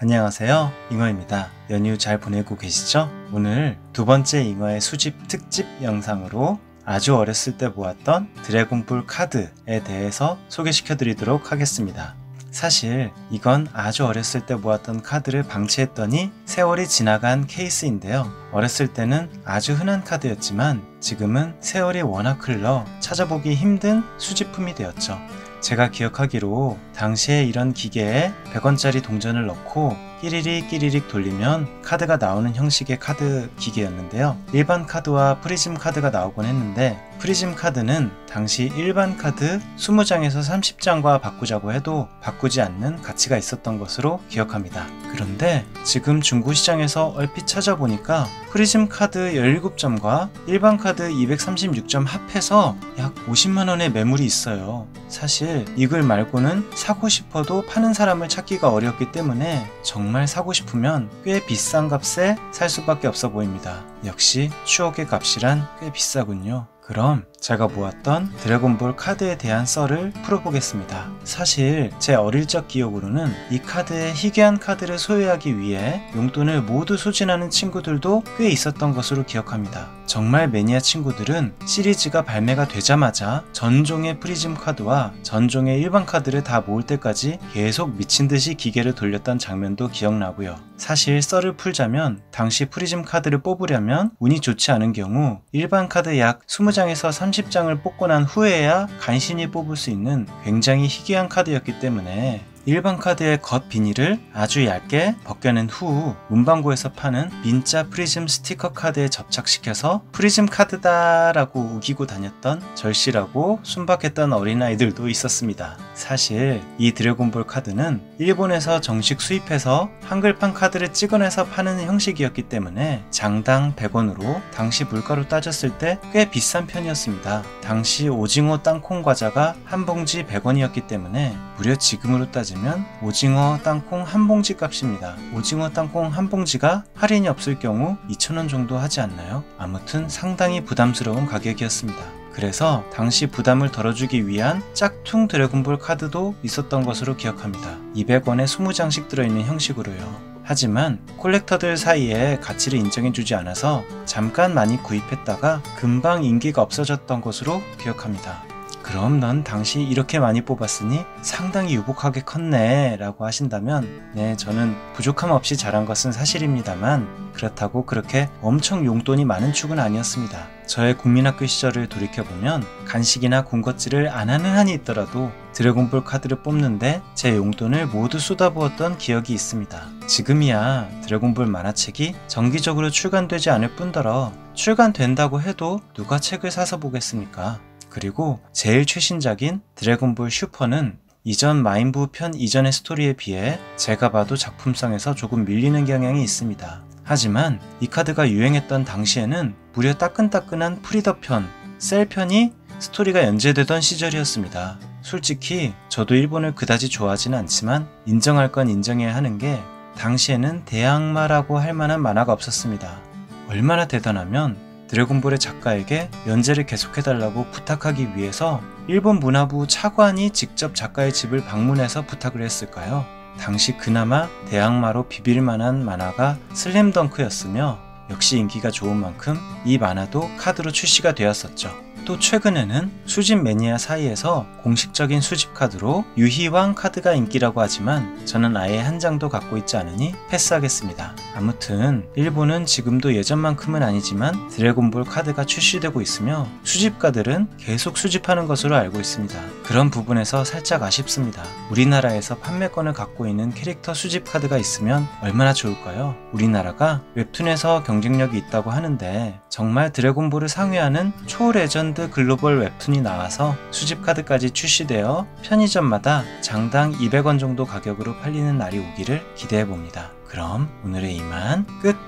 안녕하세요, 잉어입니다. 연휴 잘 보내고 계시죠? 오늘 두 번째 잉어의 수집 특집 영상으로 아주 어렸을 때 모았던 드래곤볼 카드에 대해서 소개시켜 드리도록 하겠습니다. 사실 이건 아주 어렸을 때 모았던 카드를 방치했더니 세월이 지나간 케이스인데요. 어렸을 때는 아주 흔한 카드였지만 지금은 세월이 워낙 흘러 찾아보기 힘든 수집품이 되었죠. 제가 기억하기로 당시에 이런 기계에 100원짜리 동전을 넣고 끼리릭 돌리면 카드가 나오는 형식의 카드 기계였는데요. 일반 카드와 프리즘 카드가 나오곤 했는데 프리즘 카드는 당시 일반 카드 20장에서 30장과 바꾸자고 해도 바꾸지 않는 가치가 있었던 것으로 기억합니다. 그런데 지금 중고시장에서 얼핏 찾아보니까 프리즘 카드 17점과 일반 카드 236점 합해서 약 50만원의 매물이 있어요. 사실 이글 말고는 사고 싶어도 파는 사람을 찾기가 어렵기 때문에 정말 사고 싶으면 꽤 비싼 값에 살 수밖에 없어 보입니다. 역시 추억의 값이란 꽤 비싸군요. 그럼 제가 모았던 드래곤볼 카드에 대한 썰을 풀어보겠습니다. 사실 제 어릴 적 기억으로는 이 카드의 희귀한 카드를 소유하기 위해 용돈을 모두 소진하는 친구들도 꽤 있었던 것으로 기억합니다. 정말 매니아 친구들은 시리즈가 발매가 되자마자 전종의 프리즘 카드와 전종의 일반 카드를 다 모을 때까지 계속 미친듯이 기계를 돌렸던 장면도 기억나고요. 사실 썰을 풀자면 당시 프리즘 카드를 뽑으려면 운이 좋지 않은 경우 일반 카드 약 20장에서 30장을 뽑고 난 후에야 간신히 뽑을 수 있는 굉장히 희귀한 카드였기 때문에 일반 카드의 겉 비닐을 아주 얇게 벗겨낸 후 문방구에서 파는 민자 프리즘 스티커 카드에 접착시켜서 프리즘 카드다 라고 우기고 다녔던 절실하고 순박했던 어린아이들도 있었습니다. 사실 이 드래곤볼 카드는 일본에서 정식 수입해서 한글판 카드를 찍어내서 파는 형식이었기 때문에 장당 100원으로 당시 물가로 따졌을 때 꽤 비싼 편이었습니다. 당시 오징어 땅콩 과자가 한 봉지 100원이었기 때문에 무려 지금으로 따지면 오징어 땅콩 한 봉지 값입니다. 오징어 땅콩 한 봉지가 할인이 없을 경우 2,000원 정도 하지 않나요? 아무튼 상당히 부담스러운 가격이었습니다. 그래서 당시 부담을 덜어주기 위한 짝퉁 드래곤볼 카드도 있었던 것으로 기억합니다. 200원에 20장씩 들어있는 형식으로요. 하지만 콜렉터들 사이에 가치를 인정해주지 않아서 잠깐 많이 구입했다가 금방 인기가 없어졌던 것으로 기억합니다. 그럼 넌 당시 이렇게 많이 뽑았으니 상당히 유복하게 컸네 라고 하신다면 네, 저는 부족함 없이 자란 것은 사실입니다만 그렇다고 그렇게 엄청 용돈이 많은 축은 아니었습니다. 저의 국민학교 시절을 돌이켜보면 간식이나 군것질을 안 하는 한이 있더라도 드래곤볼 카드를 뽑는데 제 용돈을 모두 쏟아부었던 기억이 있습니다. 지금이야 드래곤볼 만화책이 정기적으로 출간되지 않을 뿐더러 출간된다고 해도 누가 책을 사서 보겠습니까? 그리고 제일 최신작인 드래곤볼 슈퍼는 이전 마인부 편 이전의 스토리에 비해 제가 봐도 작품성에서 조금 밀리는 경향이 있습니다. 하지만 이 카드가 유행했던 당시에는 무려 따끈따끈한 프리더 편, 셀 편이 스토리가 연재되던 시절이었습니다. 솔직히 저도 일본을 그다지 좋아하지는 않지만 인정할 건 인정해야 하는 게 당시에는 대항마라고 할 만한 만화가 없었습니다. 얼마나 대단하면 드래곤볼의 작가에게 연재를 계속해달라고 부탁하기 위해서 일본 문화부 차관이 직접 작가의 집을 방문해서 부탁을 했을까요? 당시 그나마 대항마로 비빌만한 만화가 슬램덩크였으며 역시 인기가 좋은 만큼 이 만화도 카드로 출시가 되었었죠. 또 최근에는 수집 매니아 사이에서 공식적인 수집 카드로 유희왕 카드가 인기라고 하지만 저는 아예 한 장도 갖고 있지 않으니 패스하겠습니다. 아무튼 일본은 지금도 예전만큼은 아니지만 드래곤볼 카드가 출시되고 있으며 수집가들은 계속 수집하는 것으로 알고 있습니다. 그런 부분에서 살짝 아쉽습니다. 우리나라에서 판매권을 갖고 있는 캐릭터 수집 카드가 있으면 얼마나 좋을까요? 우리나라가 웹툰에서 경쟁력이 있다고 하는데 정말 드래곤볼을 상회하는 초레전드 글로벌 웹툰이 나와서 수집 카드까지 출시되어 편의점마다 장당 200원 정도 가격으로 팔리는 날이 오기를 기대해봅니다. 그럼 오늘의 이만 끝!